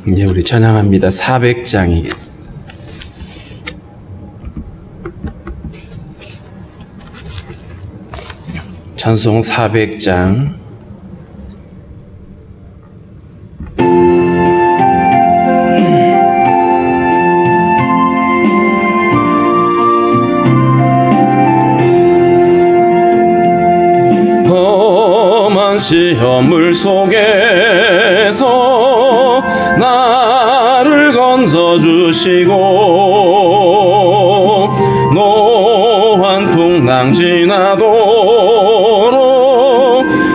이제 우리 찬양합니다. 400장이 찬송 400장. 험한 시험물 속에서 나를 건져주시고 노한 풍랑 지나도록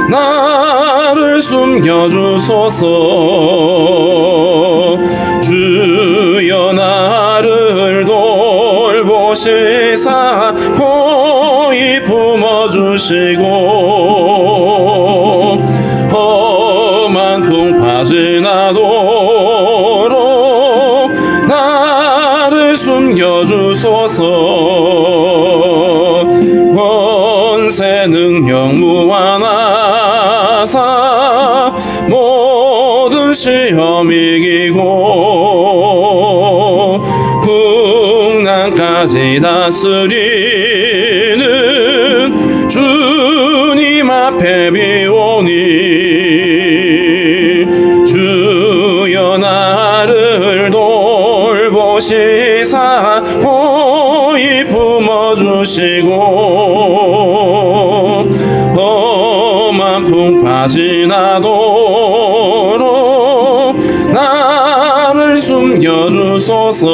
나를 숨겨주소서. 주여 나를 돌보시사 고이 품어주시고 험한 풍파 지나도록 나를 숨겨주소서. 권세 능력 무한하사 모든 시험 이기고 풍랑까지 다스리는 주님 앞에 비오니 주여 나를 돌보시사 고이 품어주시고 험한 풍파 지나도록 나를 숨겨주소서.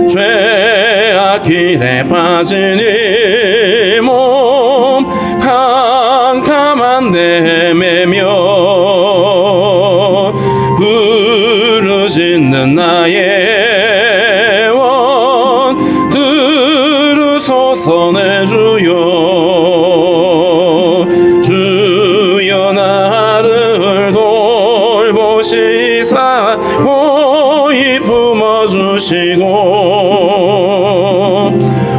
죄악 길에 빠진 이 몸 캄캄한데 헤매며 부르짖는 나의 원 들으소서 내 주여. 주여 나를 돌보시사 고이 품어주시고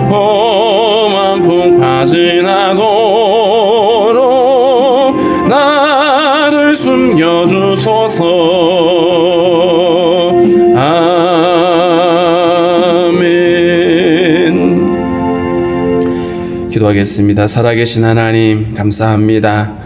험한 풍파 지나도록 나를 숨겨주소서. 아멘. 기도하겠습니다. 살아계신 하나님 감사합니다.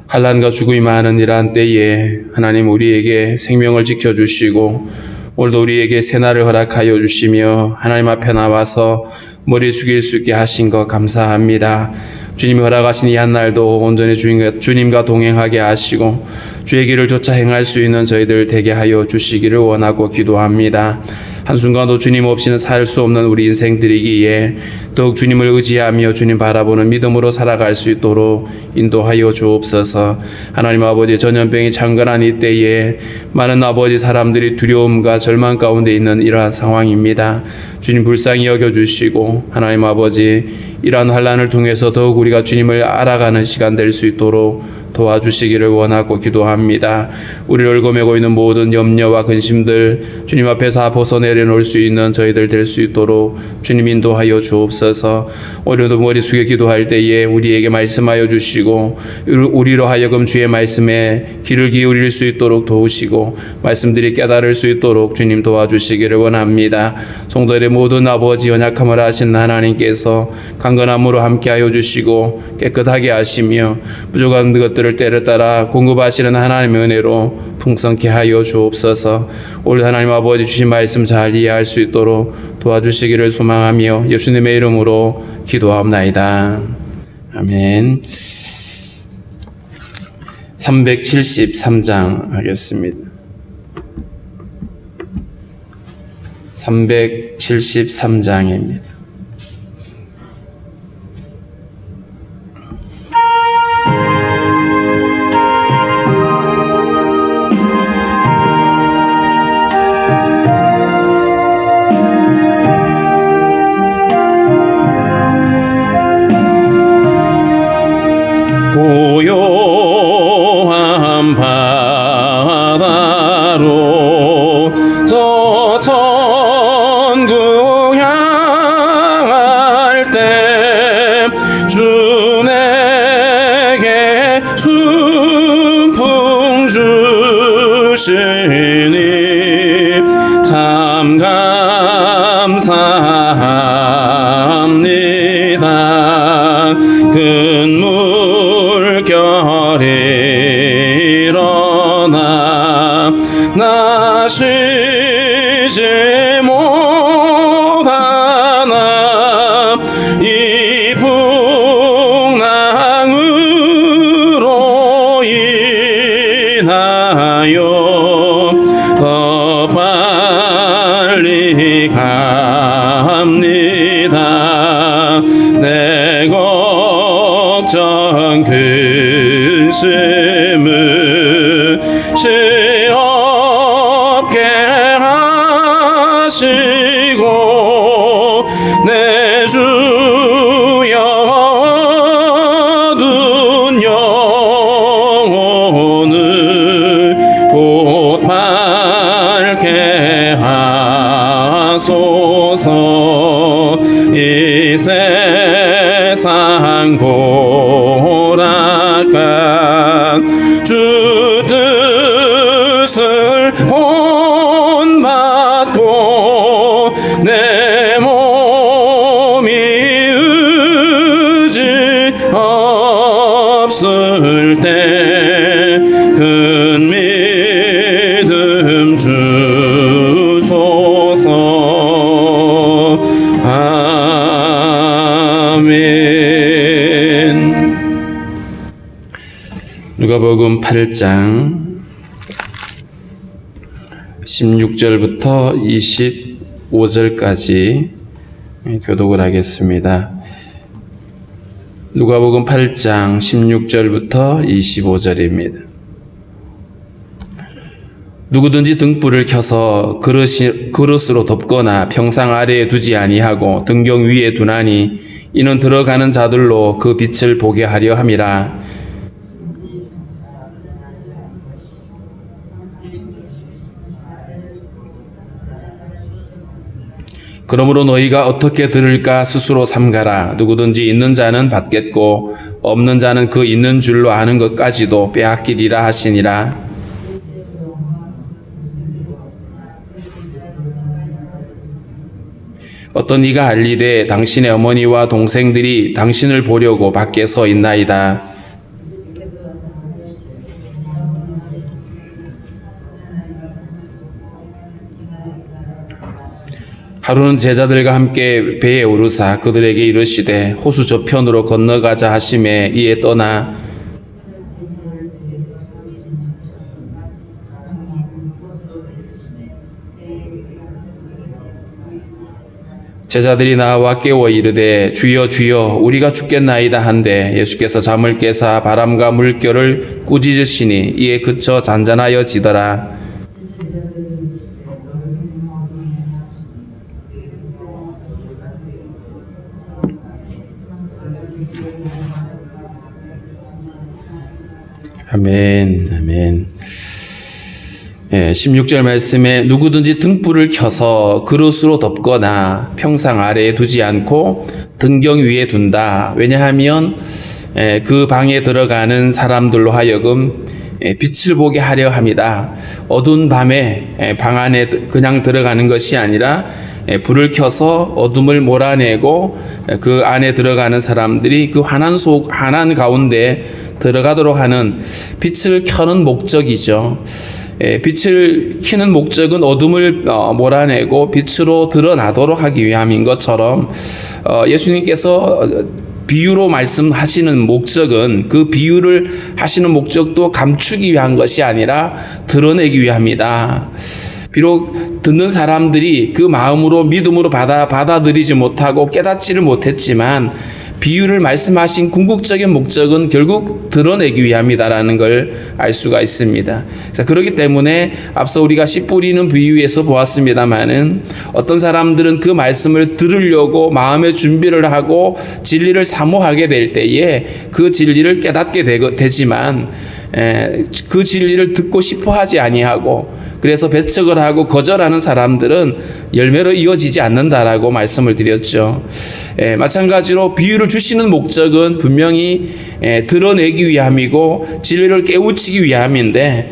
환난과 죽음이 많은 이러한 때에 하나님 우리에게 생명을 지켜주시고 오늘도 우리에게 새날을 허락하여 주시며 하나님 앞에 나와서 머리 숙일 수 있게 하신 것 감사합니다. 주님이 허락하신 이 한날도 온전히 주님과 동행하게 하시고 주의 길을 쫓아 행할 수 있는 저희들 되게 하여 주시기를 원하고 기도합니다. 한순간도 주님 없이는 살 수 없는 우리 인생들이기에 더욱 주님을 의지하며 주님 바라보는 믿음으로 살아갈 수 있도록 인도하여 주옵소서. 하나님 아버지, 전염병이 창건한 이때에 많은 아버지 사람들이 두려움과 절망 가운데 있는 이러한 상황입니다. 주님 불쌍히 여겨주시고 하나님 아버지 이러한 환난을 통해서 더욱 우리가 주님을 알아가는 시간 될 수 있도록 도와주시기를 원하고 기도합니다. 우리를 얽어매고 있는 모든 염려와 근심들 주님 앞에서 벗어내려놓을 수 있는 저희들 될 수 있도록 주님 인도하여 주옵소서. 오늘도 머리 숙여 기도할 때에 우리에게 말씀하여 주시고 우리로 하여금 주의 말씀에 귀를 기울일 수 있도록 도우시고 말씀들이 깨달을 수 있도록 주님 도와주시기를 원합니다. 성도들의 모든 아버지 연약함을 아신 하나님께서 강건함으로 함께하여 주시고 깨끗하게 하시며 부족한 것들을 때를 따라 공급하시는 하나님의 은혜로 풍성케 하여 주옵소서. 오늘 하나님 아버지 주신 말씀 잘 이해할 수 있도록 도와주시기를 소망하며 예수님의 이름으로 기도하옵나이다. 아멘. 373장 하겠습니다. 373장입니다. 고요한 바다로 저 천국 향 참 감사합니다. 큰 물결이 일어나 나 쉬지 못하나 이 풍랑으로 인하여 더 빨리 갑니다. 내 걱정 근심을 시 없게 하시고 내 주여 얻은 영혼을 곧 밝게 하소서. 이 세상 고락간 주 뜻을 본받고 내 몸이 의지 없을 때 큰 믿음 주소서. 아멘. 누가복음 8장 16절부터 25절까지 교독을 하겠습니다. 누가복음 8장 16절부터 25절입니다. 누구든지 등불을 켜서 그릇으로 덮거나 평상 아래에 두지 아니하고 등경 위에 두나니 이는 들어가는 자들로 그 빛을 보게 하려 함이라. 그러므로 너희가 어떻게 들을까 스스로 삼가라. 누구든지 있는 자는 받겠고 없는 자는 그 있는 줄로 아는 것까지도 빼앗기리라 하시니라. 어떤 이가 알리되 당신의 어머니와 동생들이 당신을 보려고 밖에 서 있나이다. 하루는 제자들과 함께 배에 오르사 그들에게 이르시되 호수 저편으로 건너가자 하심에 이에 떠나 제자들이 나와 깨워 이르되 주여 주여 우리가 죽겠나이다 한데 예수께서 잠을 깨사 바람과 물결을 꾸짖으시니 이에 그쳐 잔잔하여 지더라. 아멘, 아멘. 16절 말씀에 누구든지 등불을 켜서 그릇으로 덮거나 평상 아래에 두지 않고 등경 위에 둔다. 왜냐하면 그 방에 들어가는 사람들로 하여금 빛을 보게 하려 합니다. 어두운 밤에 방 안에 그냥 들어가는 것이 아니라 불을 켜서 어둠을 몰아내고 그 안에 들어가는 사람들이 그 환한 가운데 들어가도록 하는 빛을 켜는 목적이죠. 빛을 켜는 목적은 어둠을 몰아내고 빛으로 드러나도록 하기 위함인 것처럼 예수님께서 비유로 말씀하시는 목적은 그 비유를 하시는 목적도 감추기 위한 것이 아니라 드러내기 위함이다. 비록 듣는 사람들이 그 마음으로 믿음으로 받아들이지 못하고 깨닫지를 못했지만 비유를 말씀하신 궁극적인 목적은 결국 드러내기 위함이다라는 걸 알 수가 있습니다. 그렇기 때문에 앞서 우리가 씨 뿌리는 비유에서 보았습니다마는 어떤 사람들은 그 말씀을 들으려고 마음의 준비를 하고 진리를 사모하게 될 때에 그 진리를 깨닫게 되지만 그 진리를 듣고 싶어 하지 아니하고 그래서 배척을 하고 거절하는 사람들은 열매로 이어지지 않는다라고 말씀을 드렸죠. 마찬가지로 비유를 주시는 목적은 분명히 드러내기 위함이고 진리를 깨우치기 위함인데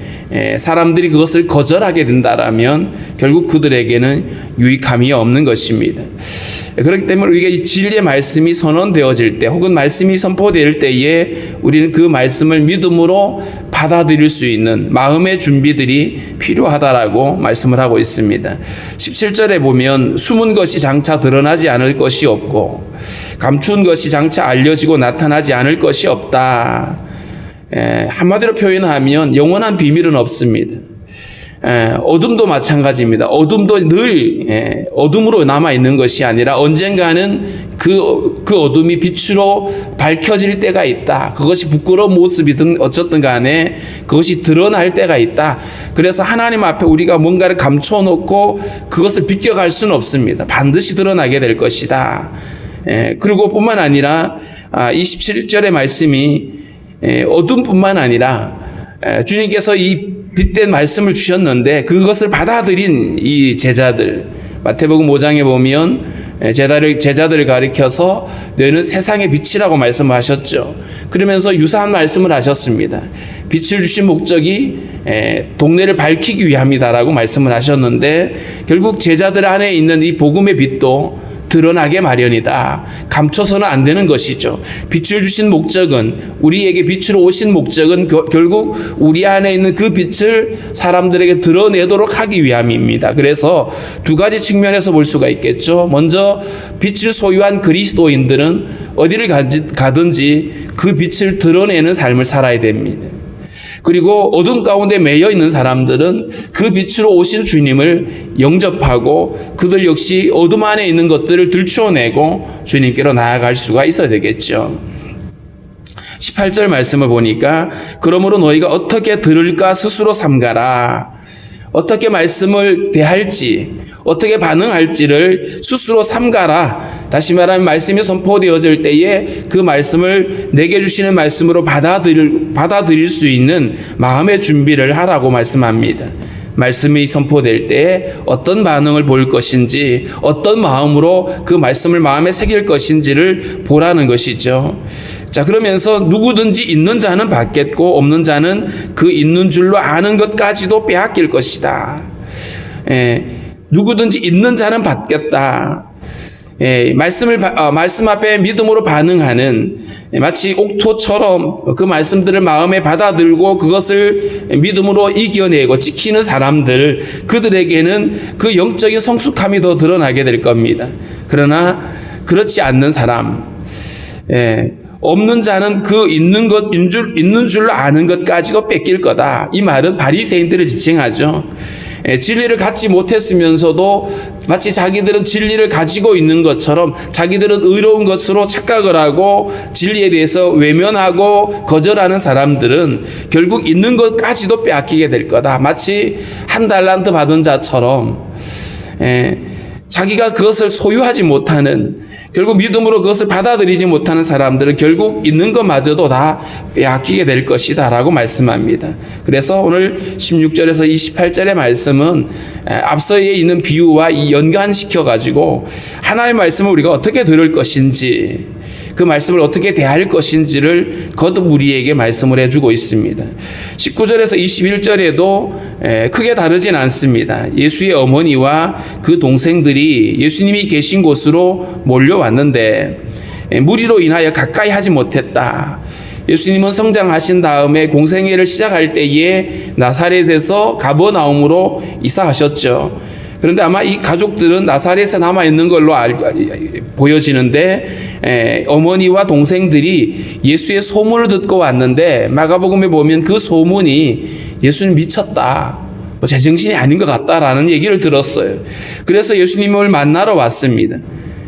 사람들이 그것을 거절하게 된다라면 결국 그들에게는 유익함이 없는 것입니다. 그렇기 때문에 우리가 이 진리의 말씀이 선언되어질 때 혹은 말씀이 선포될 때에 우리는 그 말씀을 믿음으로 받아들일 수 있는 마음의 준비들이 필요하다라고 말씀을 하고 있습니다. 17절에 보면 숨은 것이 장차 드러나지 않을 것이 없고 감춘 것이 장차 알려지고 나타나지 않을 것이 없다. 한마디로 표현하면 영원한 비밀은 없습니다. 어둠도 마찬가지입니다. 어둠도 늘 어둠으로 남아있는 것이 아니라 언젠가는 그 어둠이 빛으로 밝혀질 때가 있다. 그것이 부끄러운 모습이든 어쨌든 간에 그것이 드러날 때가 있다. 그래서 하나님 앞에 우리가 뭔가를 감춰놓고 그것을 비껴갈 수는 없습니다. 반드시 드러나게 될 것이다. 그리고 뿐만 아니라 27절의 말씀이 어둠뿐만 아니라 주님께서 이 빛된 말씀을 주셨는데 그것을 받아들인 이 제자들, 마태복음 5장에 보면 제자들을 가리켜서 너희는 세상의 빛이라고 말씀하셨죠. 그러면서 유사한 말씀을 하셨습니다. 빛을 주신 목적이 동네를 밝히기 위함이다라고 말씀을 하셨는데 결국 제자들 안에 있는 이 복음의 빛도 드러나게 마련이다. 감춰서는 안 되는 것이죠. 빛을 주신 목적은 우리에게 빛으로 오신 목적은 결국 우리 안에 있는 그 빛을 사람들에게 드러내도록 하기 위함입니다. 그래서 두 가지 측면에서 볼 수가 있겠죠. 먼저 빛을 소유한 그리스도인들은 어디를 가든지 그 빛을 드러내는 삶을 살아야 됩니다. 그리고 어둠 가운데 매여 있는 사람들은 그 빛으로 오신 주님을 영접하고 그들 역시 어둠 안에 있는 것들을 들추어내고 주님께로 나아갈 수가 있어야 되겠죠. 18절 말씀을 보니까 그러므로 너희가 어떻게 들을까 스스로 삼가라. 어떻게 말씀을 대할지 어떻게 반응할지를 스스로 삼가라. 다시 말하면 말씀이 선포되어질 때에 그 말씀을 내게 주시는 말씀으로 받아들일 수 있는 마음의 준비를 하라고 말씀합니다. 말씀이 선포될 때 어떤 반응을 보일 것인지 어떤 마음으로 그 말씀을 마음에 새길 것인지를 보라는 것이죠. 자, 그러면서 누구든지 있는 자는 받겠고 없는 자는 그 있는 줄로 아는 것까지도 빼앗길 것이다. 누구든지 있는 자는 받겠다. 말씀 앞에 믿음으로 반응하는 마치 옥토처럼 그 말씀들을 마음에 받아들고 그것을 믿음으로 이겨내고 지키는 사람들, 그들에게는 그 영적인 성숙함이 더 드러나게 될 겁니다. 그러나 그렇지 않는 사람, 없는 자는 그 있는 줄로 아는 것까지도 뺏길 거다. 이 말은 바리새인들을 지칭하죠. 진리를 갖지 못했으면서도 마치 자기들은 진리를 가지고 있는 것처럼 자기들은 의로운 것으로 착각을 하고 진리에 대해서 외면하고 거절하는 사람들은 결국 있는 것까지도 빼앗기게 될 거다. 마치 한 달란트 받은 자처럼 자기가 그것을 소유하지 못하는, 결국 믿음으로 그것을 받아들이지 못하는 사람들은 결국 있는 것마저도 다 빼앗기게 될 것이다 라고 말씀합니다. 그래서 오늘 16절에서 28절의 말씀은 앞서에 있는 비유와 연관시켜 가지고 하나님의 말씀을 우리가 어떻게 들을 것인지, 그 말씀을 어떻게 대할 것인지를 거듭 우리에게 말씀을 해주고 있습니다. 19절에서 21절에도 크게 다르진 않습니다. 예수의 어머니와 그 동생들이 예수님이 계신 곳으로 몰려왔는데 무리로 인하여 가까이 하지 못했다. 예수님은 성장하신 다음에 공생애를 시작할 때에 나사렛에서 가버나움으로 이사하셨죠. 그런데 아마 이 가족들은 나사렛에 남아있는 걸로 보여지는데 어머니와 동생들이 예수의 소문을 듣고 왔는데 마가복음에 보면 그 소문이 예수님 미쳤다, 제정신이 아닌 것 같다라는 얘기를 들었어요. 그래서 예수님을 만나러 왔습니다.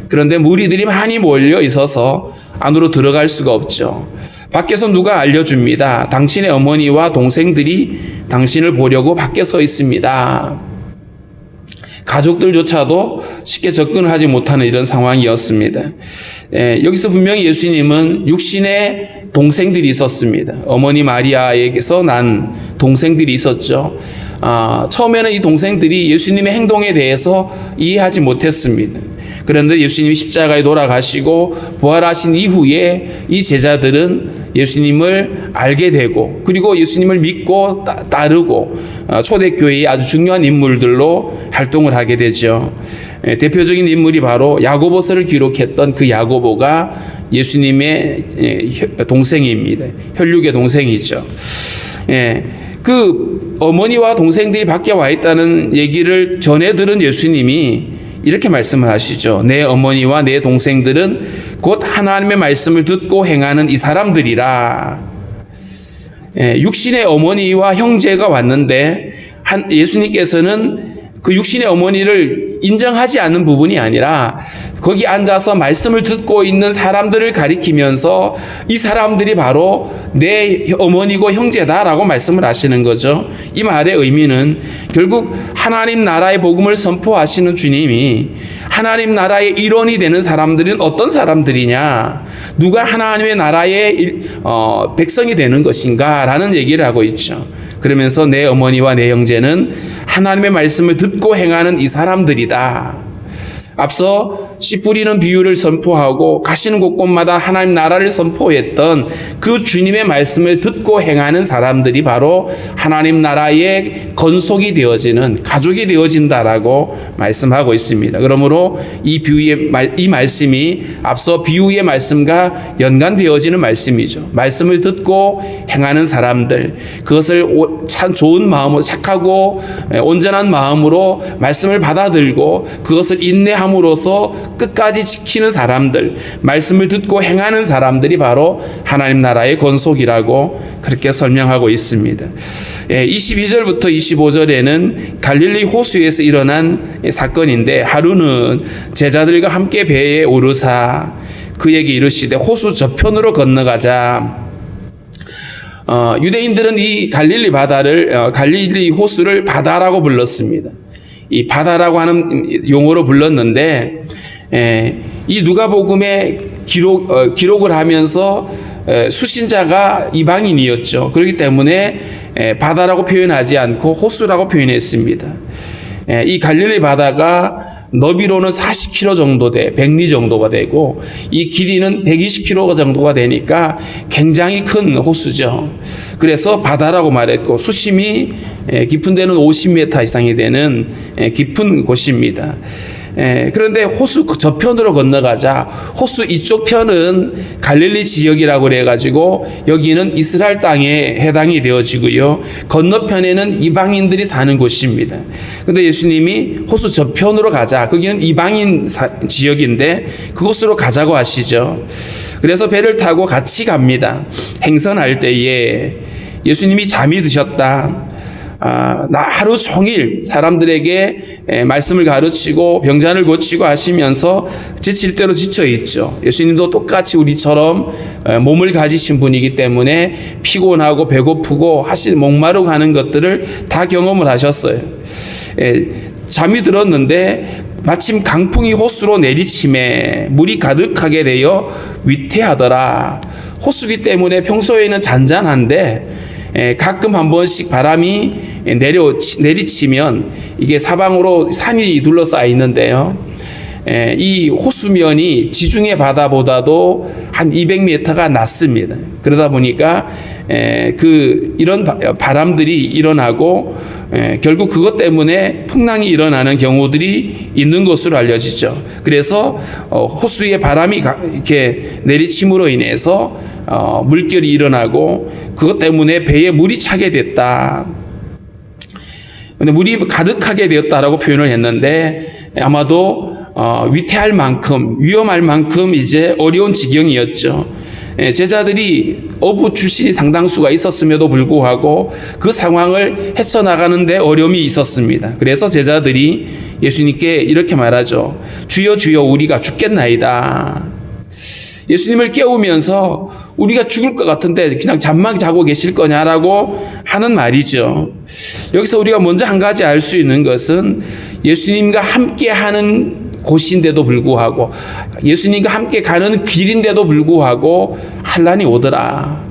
그런데 무리들이 많이 몰려 있어서 안으로 들어갈 수가 없죠. 밖에서 누가 알려줍니다. 당신의 어머니와 동생들이 당신을 보려고 밖에 서 있습니다. 가족들조차도 쉽게 접근을 하지 못하는 이런 상황이었습니다. 여기서 분명히 예수님은 육신의 동생들이 있었습니다. 어머니 마리아에게서 난 동생들이 있었죠. 처음에는 이 동생들이 예수님의 행동에 대해서 이해하지 못했습니다. 그런데 예수님이 십자가에 돌아가시고 부활하신 이후에 이 제자들은 예수님을 알게 되고 그리고 예수님을 믿고 따르고 초대교회의 아주 중요한 인물들로 활동을 하게 되죠. 대표적인 인물이 바로 야고보서를 기록했던 그 야고보가 예수님의 동생입니다. 혈육의 동생이죠. 그 어머니와 동생들이 밖에 와 있다는 얘기를 전해 들은 예수님이 이렇게 말씀을 하시죠. 내 어머니와 내 동생들은 곧 하나님의 말씀을 듣고 행하는 이 사람들이라. 육신의 어머니와 형제가 왔는데 예수님께서는 그 육신의 어머니를 인정하지 않는 부분이 아니라 거기 앉아서 말씀을 듣고 있는 사람들을 가리키면서 이 사람들이 바로 내 어머니고 형제다라고 말씀을 하시는 거죠. 이 말의 의미는 결국 하나님 나라의 복음을 선포하시는 주님이 하나님 나라의 일원이 되는 사람들은 어떤 사람들이냐, 누가 하나님의 나라의 백성이 되는 것인가 라는 얘기를 하고 있죠. 그러면서 내 어머니와 내 형제는 하나님의 말씀을 듣고 행하는 이 사람들이다. 앞서 씨 뿌리는 비유를 선포하고 가시는 곳곳마다 하나님 나라를 선포했던 그 주님의 말씀을 듣고 행하는 사람들이 바로 하나님 나라의 건속이 되어지는 가족이 되어진다라고 말씀하고 있습니다. 그러므로 이 말씀이 앞서 비유의 말씀과 연관되어지는 말씀이죠. 말씀을 듣고 행하는 사람들, 그것을 참 좋은 마음으로 착하고 온전한 마음으로 말씀을 받아들고 그것을 인내함으로써 끝까지 지키는 사람들, 말씀을 듣고 행하는 사람들이 바로 하나님 나라의 건속이라고 그렇게 설명하고 있습니다. 22절부터 25절에는 갈릴리 호수에서 일어난 사건인데, 하루는 제자들과 함께 배에 오르사 그에게 이르시되 호수 저편으로 건너가자. 유대인들은 이 갈릴리 호수를 바다라고 불렀습니다. 이 바다라고 하는 용어로 불렀는데, 이 누가복음에 기록을 하면서 수신자가 이방인이었죠. 그렇기 때문에 바다라고 표현하지 않고 호수라고 표현했습니다. 이 갈릴리 바다가 너비로는 40km 정도 돼, 100리 정도가 되고 이 길이는 120km 정도가 되니까 굉장히 큰 호수죠. 그래서 바다라고 말했고 수심이 깊은 데는 50m 이상이 되는 깊은 곳입니다. 그런데 호수 저편으로 건너가자. 호수 이쪽 편은 갈릴리 지역이라고 그래가지고 여기는 이스라엘 땅에 해당이 되어지고요, 건너편에는 이방인들이 사는 곳입니다. 그런데 예수님이 호수 저편으로 가자, 거기는 이방인 지역인데 그곳으로 가자고 하시죠. 그래서 배를 타고 같이 갑니다. 행선할 때에 예수님이 잠이 드셨다. 하루 종일 사람들에게 말씀을 가르치고 병자를 고치고 하시면서 지칠 대로 지쳐 있죠. 예수님도 똑같이 우리처럼 몸을 가지신 분이기 때문에 피곤하고 배고프고 목마르고 하는 것들을 다 경험을 하셨어요. 잠이 들었는데 마침 강풍이 호수로 내리침에 물이 가득하게 되어 위태하더라. 호수기 때문에 평소에는 잔잔한데 가끔 한 번씩 바람이 내리치면 이게 사방으로 산이 둘러싸여 있는데요, 이 호수면이 지중해 바다보다도 한 200m가 낮습니다. 그러다 보니까 이런 바람들이 일어나고 결국 그것 때문에 풍랑이 일어나는 경우들이 있는 것으로 알려지죠. 그래서 호수에 바람이 이렇게 내리침으로 인해서 물결이 일어나고 그것 때문에 배에 물이 차게 됐다. 근데 물이 가득하게 되었다라고 표현을 했는데 아마도 위태할 만큼, 위험할 만큼 이제 어려운 지경이었죠. 제자들이 어부 출신이 상당수가 있었음에도 불구하고 그 상황을 헤쳐나가는데 어려움이 있었습니다. 그래서 제자들이 예수님께 이렇게 말하죠. 주여 주여 우리가 죽겠나이다. 예수님을 깨우면서 우리가 죽을 것 같은데 그냥 잠만 자고 계실 거냐라고 하는 말이죠. 여기서 우리가 먼저 한 가지 알 수 있는 것은 예수님과 함께 하는 곳인데도 불구하고, 예수님과 함께 가는 길인데도 불구하고 환난이 오더라.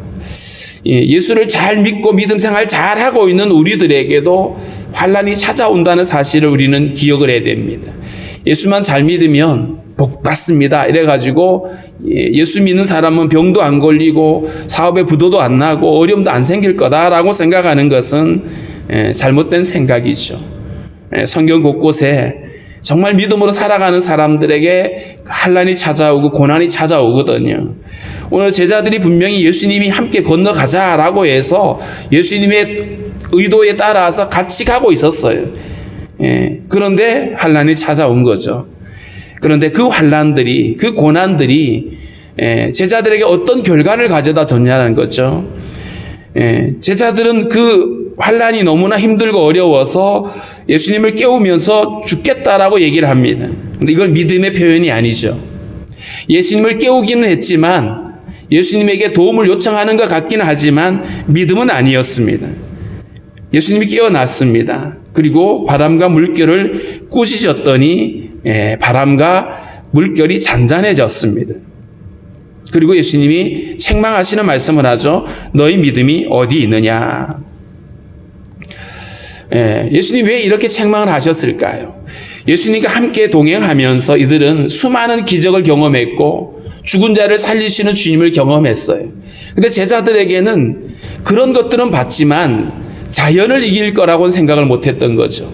예수를 잘 믿고 믿음 생활 잘 하고 있는 우리들에게도 환난이 찾아온다는 사실을 우리는 기억을 해야 됩니다. 예수만 잘 믿으면 복 받습니다. 이래가지고 예수 믿는 사람은 병도 안 걸리고 사업에 부도도 안 나고 어려움도 안 생길 거다라고 생각하는 것은 잘못된 생각이죠. 성경 곳곳에 정말 믿음으로 살아가는 사람들에게 환난이 찾아오고 고난이 찾아오거든요. 오늘 제자들이 분명히 예수님이 함께 건너가자라고 해서 예수님의 의도에 따라서 같이 가고 있었어요. 그런데 환난이 찾아온 거죠. 그런데 그 환난들이, 그 고난들이 제자들에게 어떤 결과를 가져다 줬냐는 거죠. 제자들은 그 환난이 너무나 힘들고 어려워서 예수님을 깨우면서 죽겠다라고 얘기를 합니다. 근데 이건 믿음의 표현이 아니죠. 예수님을 깨우기는 했지만 예수님에게 도움을 요청하는 것 같기는 하지만 믿음은 아니었습니다. 예수님이 깨어났습니다. 그리고 바람과 물결을 꾸짖었더니 바람과 물결이 잔잔해졌습니다. 그리고 예수님이 책망하시는 말씀을 하죠. 너희 믿음이 어디 있느냐. 예수님이 왜 이렇게 책망을 하셨을까요? 예수님과 함께 동행하면서 이들은 수많은 기적을 경험했고 죽은 자를 살리시는 주님을 경험했어요. 근데 제자들에게는 그런 것들은 봤지만 자연을 이길 거라고는 생각을 못했던 거죠.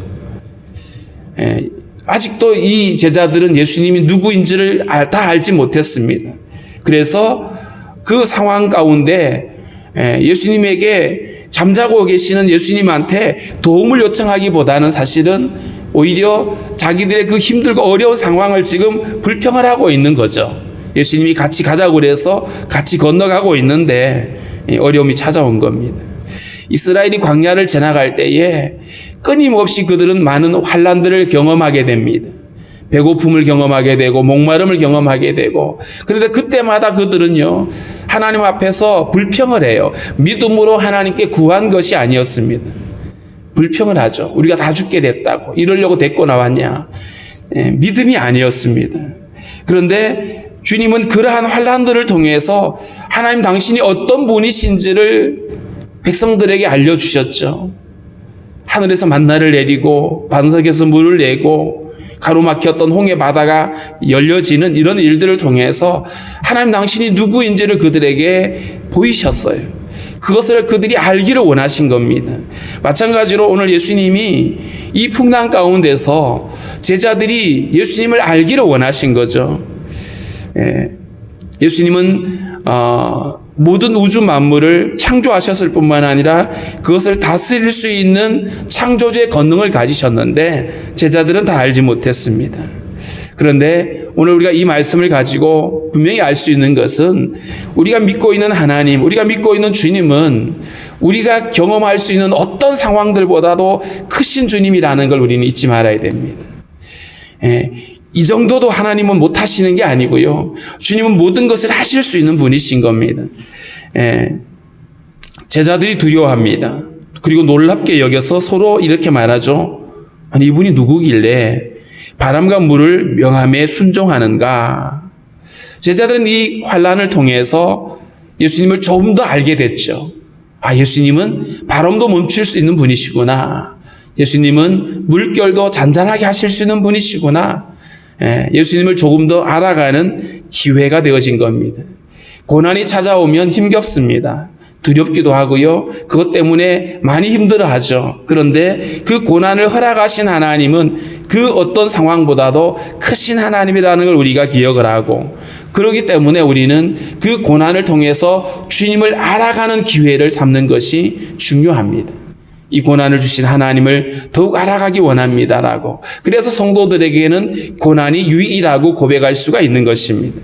아직도 이 제자들은 예수님이 누구인지를 다 알지 못했습니다. 그래서 그 상황 가운데 예수님에게 잠자고 계시는 예수님한테 도움을 요청하기보다는 사실은 오히려 자기들의 그 힘들고 어려운 상황을 지금 불평을 하고 있는 거죠. 예수님이 같이 가자고 그래서 같이 건너가고 있는데 어려움이 찾아온 겁니다. 이스라엘이 광야를 지나갈 때에 끊임없이 그들은 많은 환난들을 경험하게 됩니다. 배고픔을 경험하게 되고 목마름을 경험하게 되고, 그런데 그때마다 그들은요 하나님 앞에서 불평을 해요. 믿음으로 하나님께 구한 것이 아니었습니다. 불평을 하죠. 우리가 다 죽게 됐다고, 이러려고 데리고 나왔냐. 믿음이 아니었습니다. 그런데 주님은 그러한 환난들을 통해서 하나님 당신이 어떤 분이신지를 백성들에게 알려주셨죠. 하늘에서 만나를 내리고 반석에서 물을 내고 가로막혔던 홍해 바다가 열려지는 이런 일들을 통해서 하나님 당신이 누구인지를 그들에게 보이셨어요. 그것을 그들이 알기를 원하신 겁니다. 마찬가지로 오늘 예수님이 이 풍랑 가운데서 제자들이 예수님을 알기를 원하신 거죠. 예수님은 모든 우주 만물을 창조하셨을 뿐만 아니라 그것을 다스릴 수 있는 창조주의 권능을 가지셨는데 제자들은 다 알지 못했습니다. 그런데 오늘 우리가 이 말씀을 가지고 분명히 알 수 있는 것은 우리가 믿고 있는 하나님, 우리가 믿고 있는 주님은 우리가 경험할 수 있는 어떤 상황들보다도 크신 주님이라는 걸 우리는 잊지 말아야 됩니다. 이 정도도 하나님은 못하시는 게 아니고요. 주님은 모든 것을 하실 수 있는 분이신 겁니다. 제자들이 두려워합니다. 그리고 놀랍게 여겨서 서로 이렇게 말하죠. 아니, 이분이 누구길래 바람과 물을 명함에 순종하는가. 제자들은 이 환난을 통해서 예수님을 조금 더 알게 됐죠. 아, 예수님은 바람도 멈출 수 있는 분이시구나. 예수님은 물결도 잔잔하게 하실 수 있는 분이시구나. 예수님을 조금 더 알아가는 기회가 되어진 겁니다. 고난이 찾아오면 힘겹습니다. 두렵기도 하고요. 그것 때문에 많이 힘들어하죠. 그런데 그 고난을 허락하신 하나님은 그 어떤 상황보다도 크신 하나님이라는 걸 우리가 기억을 하고, 그렇기 때문에 우리는 그 고난을 통해서 주님을 알아가는 기회를 삼는 것이 중요합니다. 이 고난을 주신 하나님을 더욱 알아가기 원합니다라고. 그래서 성도들에게는 고난이 유익이라고 고백할 수가 있는 것입니다.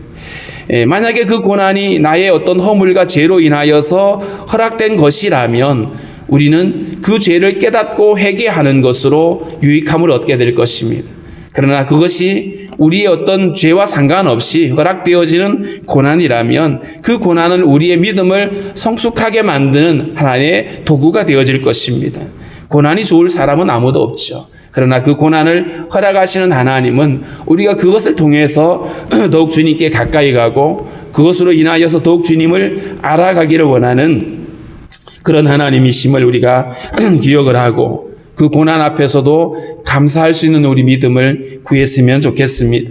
만약에 그 고난이 나의 어떤 허물과 죄로 인하여서 허락된 것이라면 우리는 그 죄를 깨닫고 회개하는 것으로 유익함을 얻게 될 것입니다. 그러나 그것이 우리의 어떤 죄와 상관없이 허락되어지는 고난이라면 그 고난은 우리의 믿음을 성숙하게 만드는 하나의 도구가 되어질 것입니다. 고난이 좋을 사람은 아무도 없죠. 그러나 그 고난을 허락하시는 하나님은 우리가 그것을 통해서 더욱 주님께 가까이 가고 그것으로 인하여서 더욱 주님을 알아가기를 원하는 그런 하나님이심을 우리가 기억을 하고, 그 고난 앞에서도 감사할 수 있는 우리 믿음을 구했으면 좋겠습니다.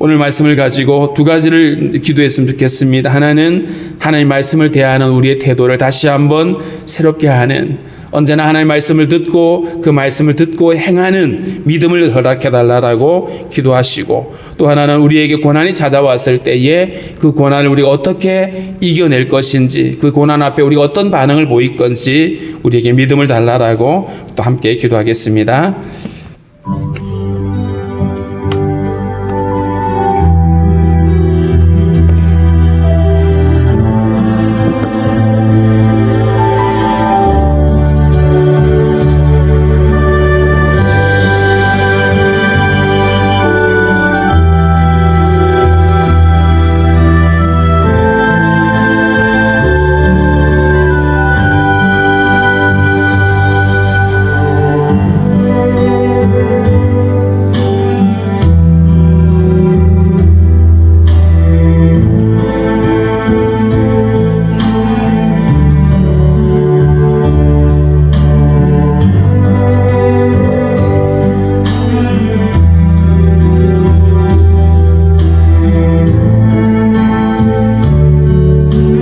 오늘 말씀을 가지고 두 가지를 기도했으면 좋겠습니다. 하나는 하나님 말씀을 대하는 우리의 태도를 다시 한번 새롭게 하는, 언제나 하나님 말씀을 듣고 그 말씀을 듣고 행하는 믿음을 허락해 달라고 기도하시고, 또 하나는 우리에게 고난이 찾아왔을 때에 그 고난을 우리가 어떻게 이겨낼 것인지, 그 고난 앞에 우리가 어떤 반응을 보일 건지 우리에게 믿음을 달라고 또 함께 기도하겠습니다.